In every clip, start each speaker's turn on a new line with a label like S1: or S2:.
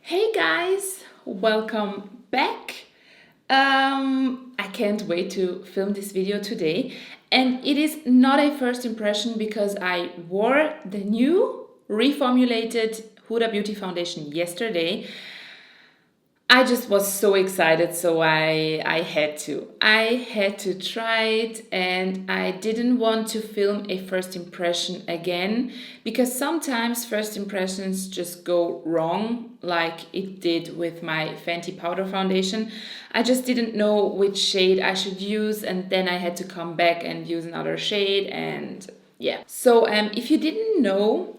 S1: Hey guys, welcome back. I can't wait to film this video today, and it is not a first impression because I wore the new reformulated Huda Beauty foundation yesterday. I just was so excited, so I had to. I had to try it, and I didn't want to film a first impression again because sometimes first impressions just go wrong, like it did with my Fenty powder foundation. I just didn't know which shade I should use, and then I had to come back and use another shade, and yeah. So if you didn't know,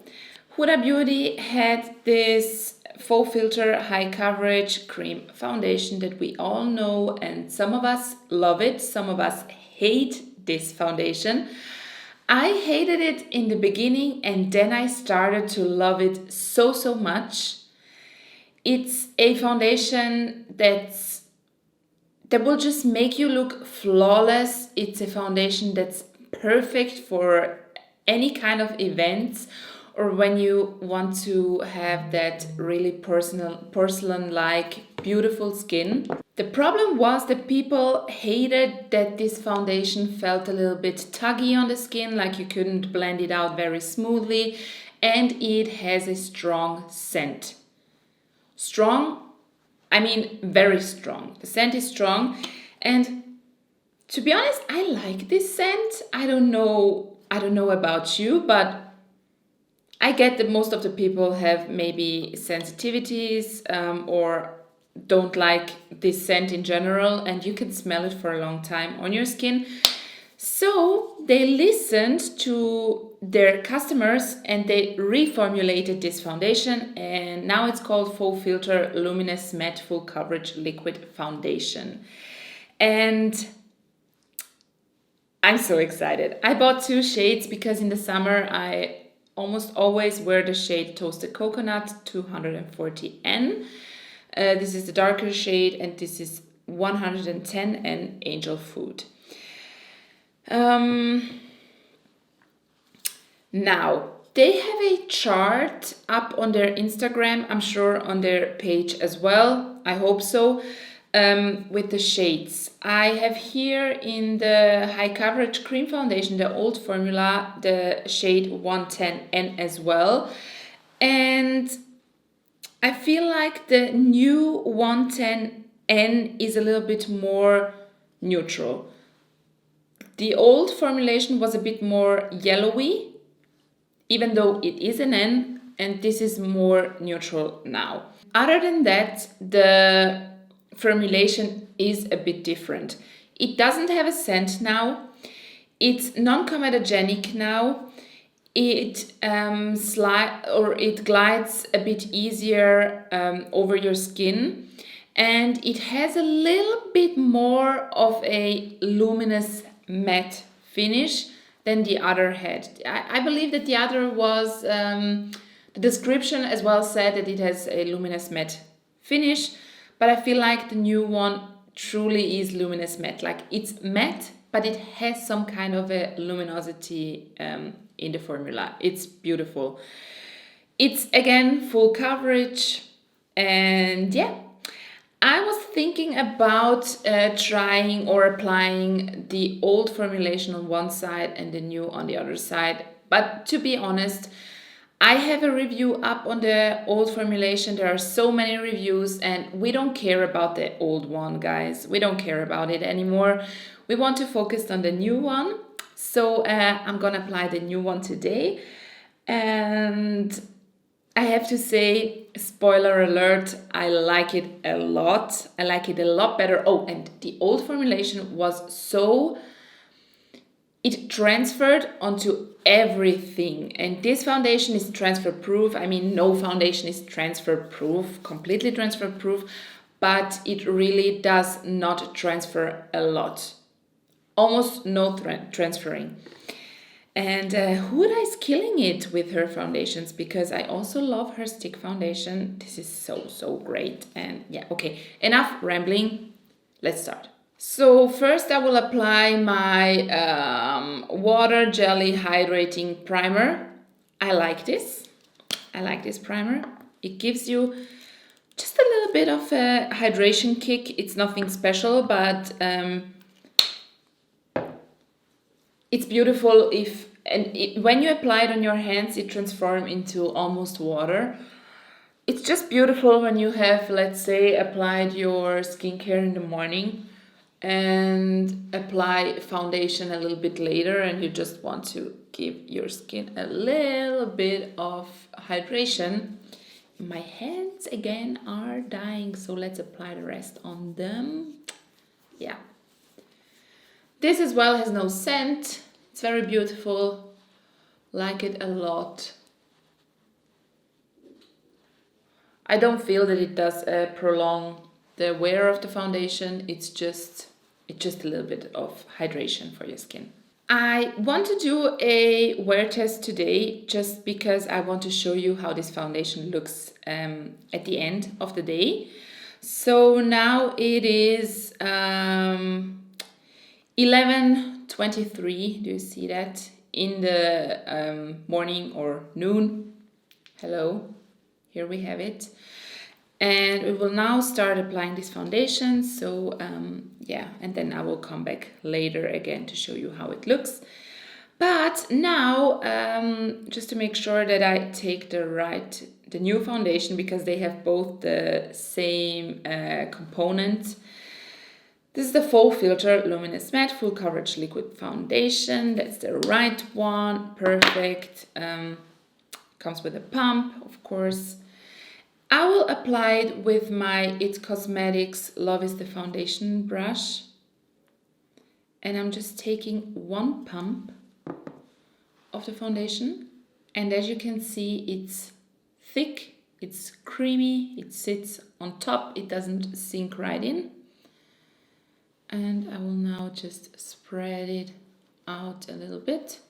S1: Huda Beauty had this Faux Filter High Coverage Cream Foundation that we all know, and some of us love it, some of us hate this foundation. I hated it in the beginning, and then I started to love it so much. It's a foundation that will just make you look flawless. It's a foundation that's perfect for any kind of events or when you want to have that really personal, porcelain-like, beautiful skin. The problem was that people hated that this foundation felt a little bit tuggy on the skin, like you couldn't blend it out very smoothly, and it has a strong scent. Strong, I mean very strong. The scent is strong, and to be honest, I like this scent. I don't know about you, but I get that most of the people have maybe sensitivities or don't like this scent in general, and you can smell it for a long time on your skin. So they listened to their customers and they reformulated this foundation, and now it's called Faux Filter Luminous Matte Full Coverage Liquid Foundation. And I'm so excited. I bought two shades because in the summer I almost always wear the shade Toasted Coconut 240N. This is the darker shade, and this is 110N Angel Food. Now, they have a chart up on their Instagram, I'm sure on their page as well, I hope so, with the shades. I have here in the High Coverage Cream Foundation, the old formula, the shade 110N as well. And I feel like the new 110N is a little bit more neutral. The old formulation was a bit more yellowy, even though it is an N, and this is more neutral now. Other than that, the formulation is a bit different. It doesn't have a scent now. It's non-comedogenic now. It it glides a bit easier over your skin, and it has a little bit more of a luminous matte finish than the other had. I believe that the other was the description as well said that it has a luminous matte finish, but I feel like the new one truly is luminous matte. Like it's matte, but it has some kind of a luminosity in the formula. It's beautiful. It's again full coverage, and yeah, I was thinking about trying or applying the old formulation on one side and the new on the other side. But to be honest, I have a review up on the old formulation. There are so many reviews, and we don't care about the old one, guys. We don't care about it anymore. We want to focus on the new one. So I'm gonna apply the new one today. And I have to say, spoiler alert, I like it a lot. I like it a lot better. Oh, and the old formulation was so... it transferred onto everything, and this foundation is transfer proof. I mean, no foundation is transfer proof, completely transfer proof, but it really does not transfer a lot, almost no transferring. And Huda is killing it with her foundations because I also love her stick foundation. This is so great. And yeah, okay, enough rambling, let's start. So first I will apply my water jelly hydrating primer. I like this primer. It gives you just little bit of a hydration kick. It's nothing special, but it's beautiful when you apply it on your hands, it transforms into almost water. It's just beautiful when you have, let's say, applied your skincare in the morning and apply foundation a little bit later, and you just want to give your skin a little bit of hydration. My hands again are dying, so let's apply the rest on them. Yeah. This as well has no scent. It's very beautiful. Like it a lot. I don't feel that it does prolong the wear of the foundation. It's just a little bit of hydration for your skin. I want to do a wear test today just because I want to show you how this foundation looks at the end of the day. So now it is 11:23. Do you see that? In the morning or noon. Hello, here we have it. And we will now start applying this foundation. So yeah, and then I will come back later again to show you how it looks. But now, just to make sure that I take the new foundation, because they have both the same component. This is the FAUXFILTER Luminous Matte Full Coverage Liquid Foundation. That's the right one. Perfect. Comes with a pump, of course. I will apply it with my It Cosmetics Love is the Foundation brush. And I'm just taking one pump of the foundation. And as you can see, it's thick, it's creamy, it sits on top, it doesn't sink right in. And I will now just spread it out a little bit.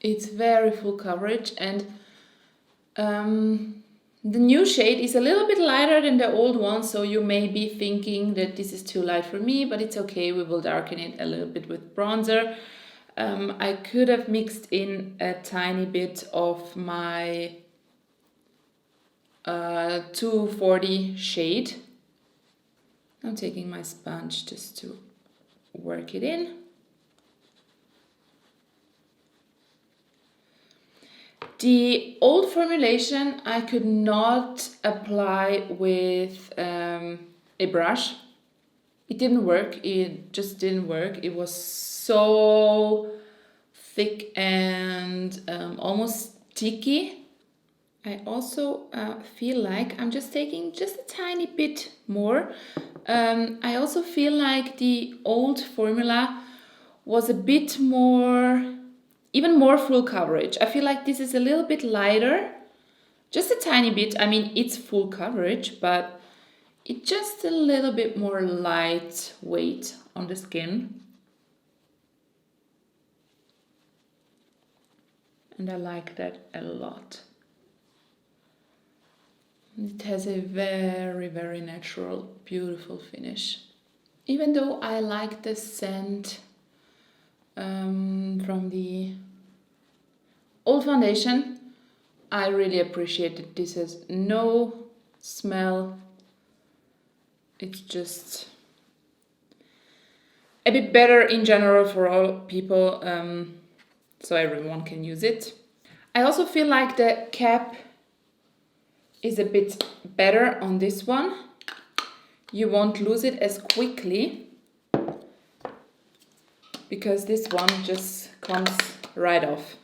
S1: It's very full coverage, and the new shade is a little bit lighter than the old one, so you may be thinking that this is too light for me, but it's okay, we will darken it a little bit with bronzer. I could have mixed in a tiny bit of my 240 shade. I'm taking my sponge just to work it in. The old formulation I could not apply with a brush. It didn't work, it just didn't work. It was so thick and almost sticky. I also feel like I'm just taking just a tiny bit more. I also feel like the old formula was a bit more, even more full coverage. I feel like this is a little bit lighter, just a tiny bit. I mean, it's full coverage, but it's just a little bit more lightweight on the skin. And I like that a lot. It has a very, very natural, beautiful finish. Even though I like the scent from the old foundation, I really appreciate that this has no smell. It's just a bit better in general for all people, so everyone can use it. I also feel like the cap is a bit better on this one. You won't lose it as quickly because this one just comes right off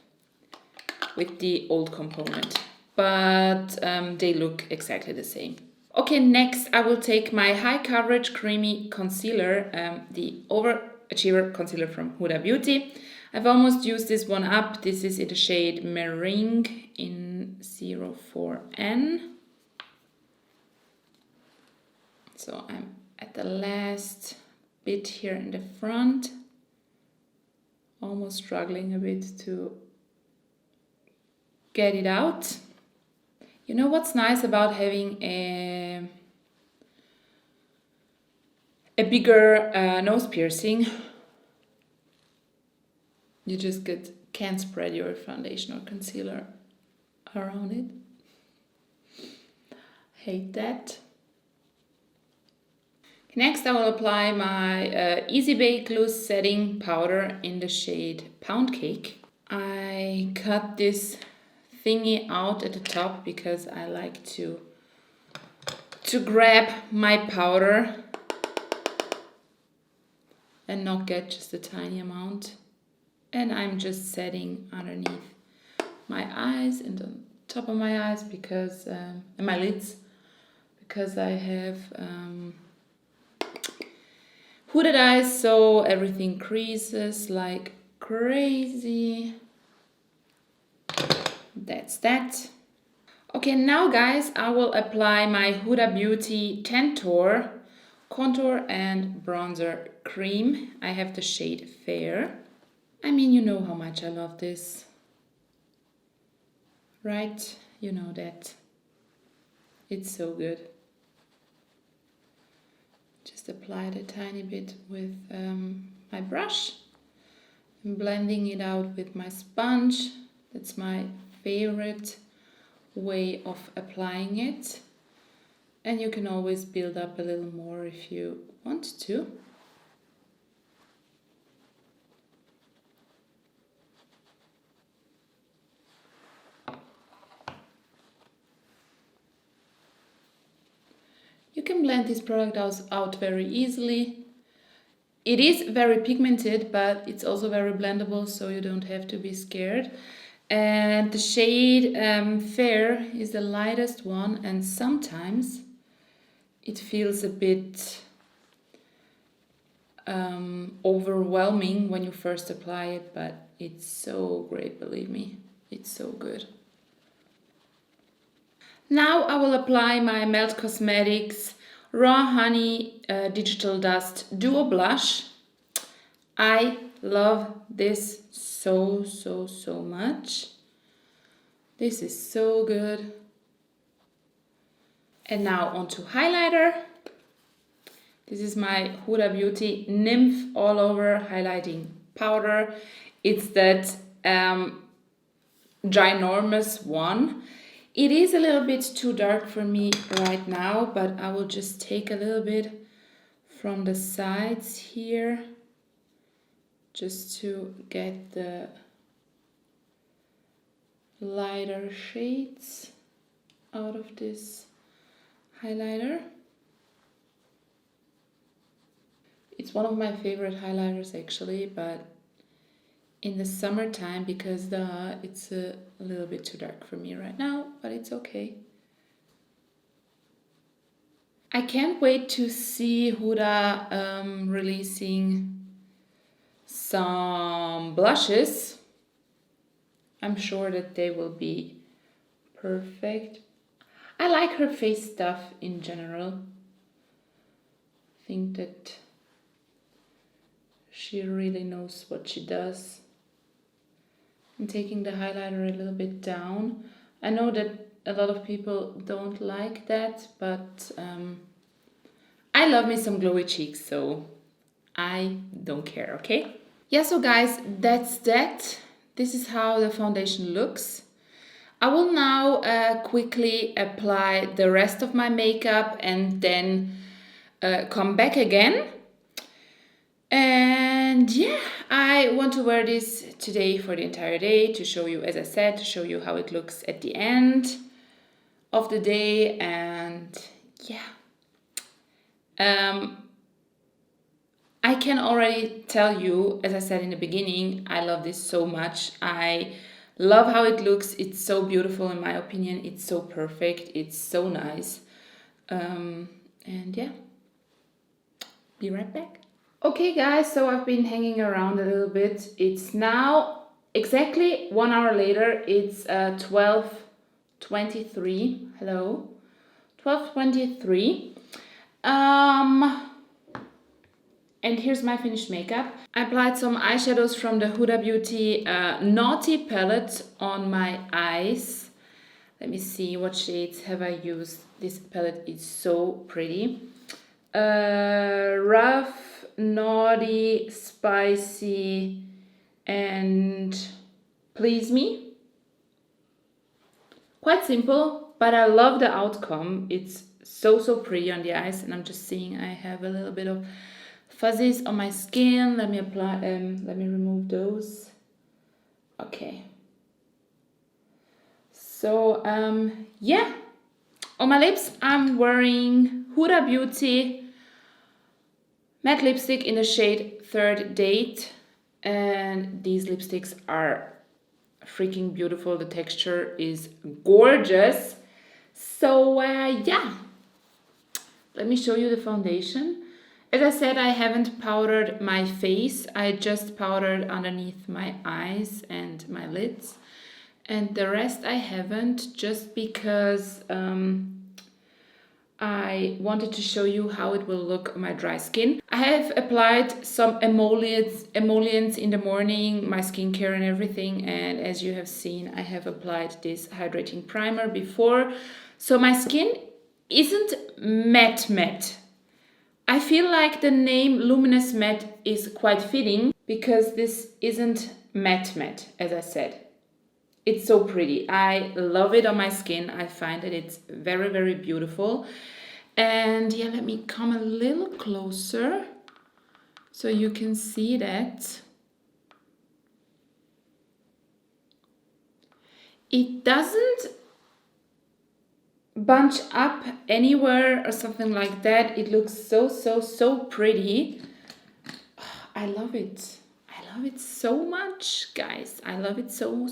S1: with the old component, but they look exactly the same. Okay, next I will take my high coverage creamy concealer, the Overachiever concealer from Huda Beauty. I've almost used this one up. This is in the shade Meringue in 04N. So I'm at the last bit here in the front, almost struggling a bit to get it out. You know what's nice about having a bigger nose piercing? You just can't spread your foundation or concealer around it. Hate that. Next, I will apply my Easy Bake Loose Setting Powder in the shade Pound Cake. I cut this thingy out at the top because I like to grab my powder and not get just a tiny amount. And I'm just setting underneath my eyes and on top of my eyes because and my lids, because I have hooded eyes, so everything creases like crazy. That's that. Okay, now guys, I will apply my Huda Beauty Tantour contour and bronzer cream. I have the shade Fair. I mean, you know how much I love this, right? You know that. It's so good. Just apply it a tiny bit with my brush. I'm blending it out with my sponge. That's my favorite way of applying it. And you can always build up a little more if you want to. You can blend this product out very easily. It is very pigmented, but it's also very blendable, so you don't have to be scared. And the shade Fair is the lightest one, and sometimes it feels a bit overwhelming when you first apply it, but it's so great, believe me. It's so good. Now I will apply my Melt Cosmetics Raw Honey Digital Dust Duo Blush. I love this so much. This is so good. And now onto highlighter. This is my Huda Beauty Nymph All Over Highlighting Powder. It's that ginormous one. It is a little bit too dark for me right now, but I will just take a little bit from the sides here just to get the lighter shades out of this highlighter. It's one of my favorite highlighters actually, but in the summertime, because it's a little bit too dark for me right now, but it's okay. I can't wait to see Huda releasing some blushes. I'm sure that they will be perfect. I like her face stuff in general. I think that she really knows what she does. I'm taking the highlighter a little bit down. I know that a lot of people don't like that, but I love me some glowy cheeks, so I don't care, okay? Yeah, so guys, that's that. This is how the foundation looks. I will now quickly apply the rest of my makeup and then come back again. And yeah, I want to wear this today for the entire day to show you, as I said, to show you how it looks at the end of the day. And yeah, I can already tell you, as I said in the beginning, I love this so much. I love how it looks. It's so beautiful in my opinion. It's so perfect. It's so nice. And yeah, be right back. Okay guys, so I've been hanging around a little bit. It's now exactly 1 hour later. It's 12:23. Hello, 12:23. And here's my finished makeup. I applied some eyeshadows from the Huda Beauty Naughty palette on my eyes. Let me see what shades have I used. This palette is so pretty. Rough, naughty, spicy, and please me. Quite simple, but I love the outcome. It's so pretty on the eyes, and I'm just seeing I have a little bit of fuzzies on my skin. Let me apply. Let me remove those. Okay. So yeah, on my lips I'm wearing Huda Beauty matte lipstick in the shade Third Date, and these lipsticks are freaking beautiful. The texture is gorgeous. So yeah, let me show you the foundation. As I said, I haven't powdered my face. I just powdered underneath my eyes and my lids. And the rest I haven't, just because I wanted to show you how it will look on my dry skin. I have applied some emollients in the morning, my skincare and everything. And as you have seen, I have applied this hydrating primer before. So my skin isn't matte. I feel like the name Luminous Matte is quite fitting because this isn't matte, as I said. It's so pretty. I love it on my skin. I find that it's very beautiful. And yeah, let me come a little closer so you can see that. It doesn't bunch up anywhere or something like that. It looks so pretty. I love it. I love it so much, guys. I love it so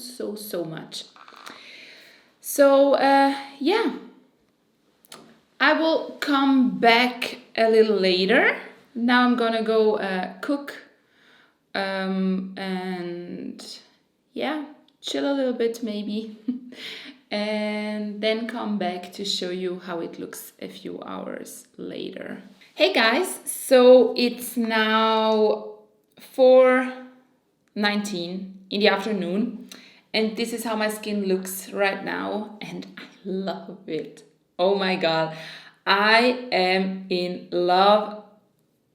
S1: much. So yeah, I will come back a little later. Now I'm gonna go cook and yeah, chill a little bit maybe. And then come back to show you how it looks a few hours later. Hey guys, so it's now 4:19 in the afternoon, and this is how my skin looks right now, and I love it. Oh my god, I am in love.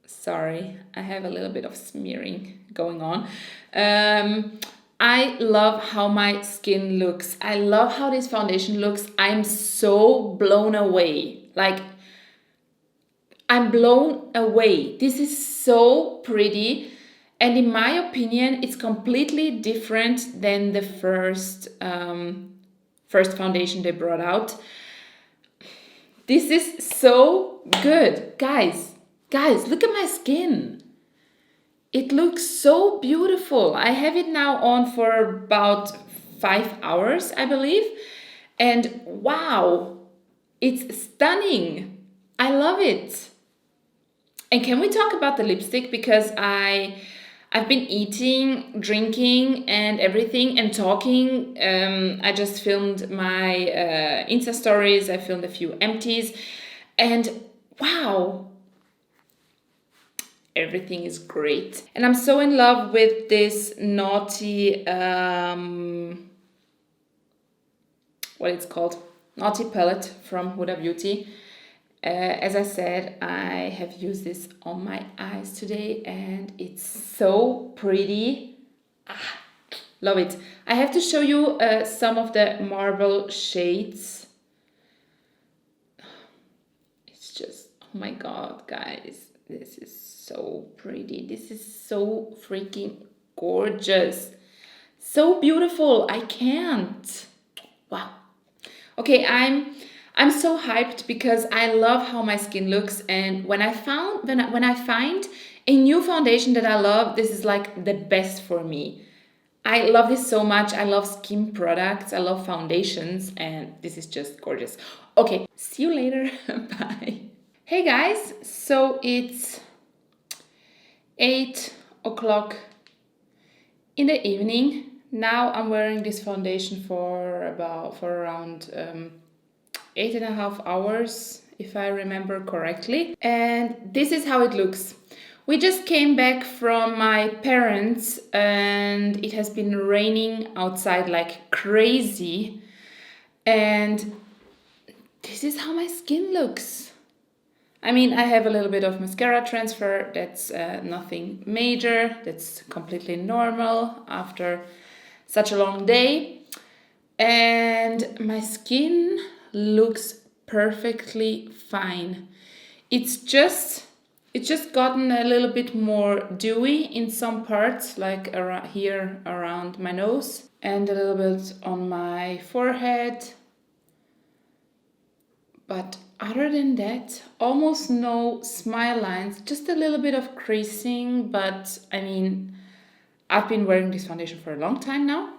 S1: Sorry, I have a little bit of smearing going on. I love how my skin looks. I love how this foundation looks. I'm so blown away. Like, I'm blown away. This is so pretty. And in my opinion, it's completely different than the first foundation they brought out. This is so good. Guys, look at my skin. It looks so beautiful. I have it now on for about 5 hours, I believe. And wow, it's stunning. I love it. And can we talk about the lipstick? Because I've been eating, drinking, and everything, and talking. I just filmed my Insta stories. I filmed a few empties. And wow, everything is great. And I'm so in love with this naughty, what it's called? Naughty palette from Huda Beauty. As I said, I have used this on my eyes today, and it's so pretty. Love it. I have to show you some of the marble shades. It's just, oh my god, guys. This is so pretty. This is so freaking gorgeous. So beautiful. I can't. Wow. Okay, I'm so hyped because I love how my skin looks, and when I find a new foundation that I love, this is like the best for me. I love this so much. I love skin products. I love foundations, and this is just gorgeous. Okay, see you later. Bye. Hey guys, so it's 8 o'clock in the evening. Now I'm wearing this foundation for around 8.5 hours, if I remember correctly. And this is how it looks. We just came back from my parents, and it has been raining outside like crazy. And this is how my skin looks. I mean, I have a little bit of mascara transfer. That's nothing major. That's completely normal after such a long day. And my skin looks perfectly fine. It's just gotten a little bit more dewy in some parts, like around here around my nose, and a little bit on my forehead. But other than that, almost no smile lines, just a little bit of creasing. But I mean, I've been wearing this foundation for a long time now,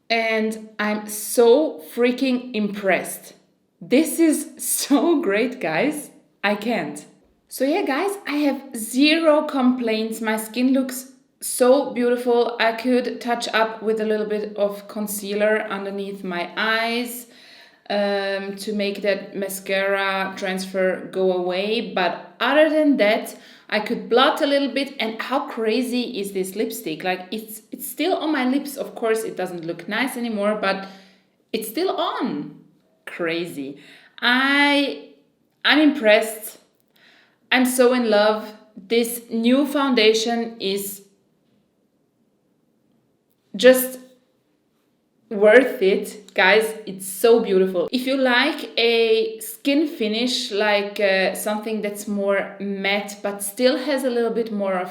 S1: and I'm so freaking impressed. This is so great, guys. I can't. So yeah, guys, I have zero complaints. My skin looks so beautiful. I could touch up with a little bit of concealer underneath my eyes to make that mascara transfer go away. But other than that, I could blot a little bit. And how crazy is this lipstick? Like it's still on my lips. Of course, it doesn't look nice anymore, but it's still on. Crazy. I'm impressed. I'm so in love. This new foundation is just worth it, guys. It's so beautiful. If you like a skin finish, like something that's more matte but still has a little bit more of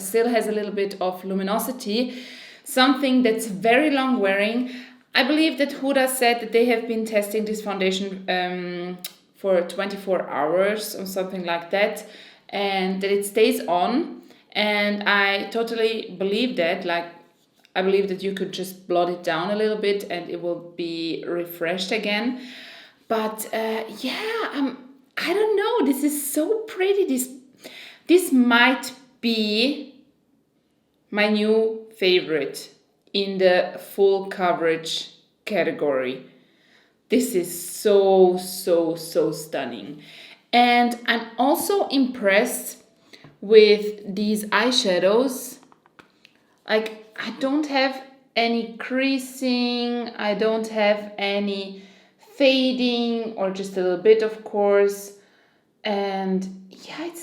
S1: still has a little bit of luminosity, something that's very long wearing. I believe that Huda said that they have been testing this foundation for 24 hours or something like that, and that it stays on. And I totally believe that. Like, I believe that you could just blot it down a little bit and it will be refreshed again. But I don't know. This is so pretty. This might be my new favorite in the full coverage category. This is so stunning. And I'm also impressed with these eyeshadows. Like, I don't have any creasing, I don't have any fading, or just a little bit, of course. And yeah, it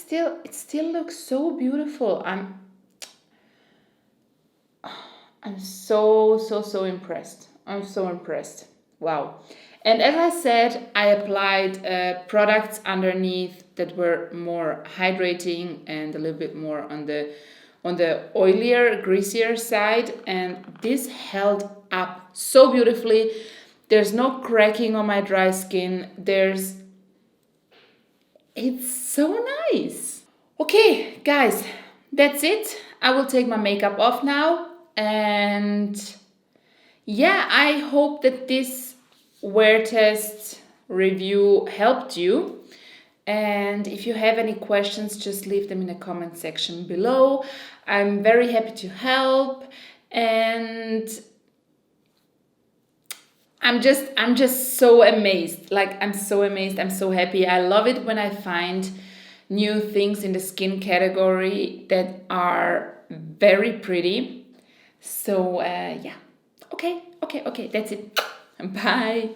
S1: still looks so beautiful. I'm so impressed. I'm so impressed. Wow. And as I said, I applied products underneath that were more hydrating and a little bit more on the oilier, greasier side, and this held up so beautifully. There's no cracking on my dry skin. It's so nice. Okay, guys, that's it. I will take my makeup off now, and yeah, I hope that this wear test review helped you. And if you have any questions, just leave them in the comment section below. I'm very happy to help, and I'm just so amazed. Like, I'm so amazed. I'm so happy. I love it when I find new things in the skin category that are very pretty. So yeah. Okay. That's it. Bye.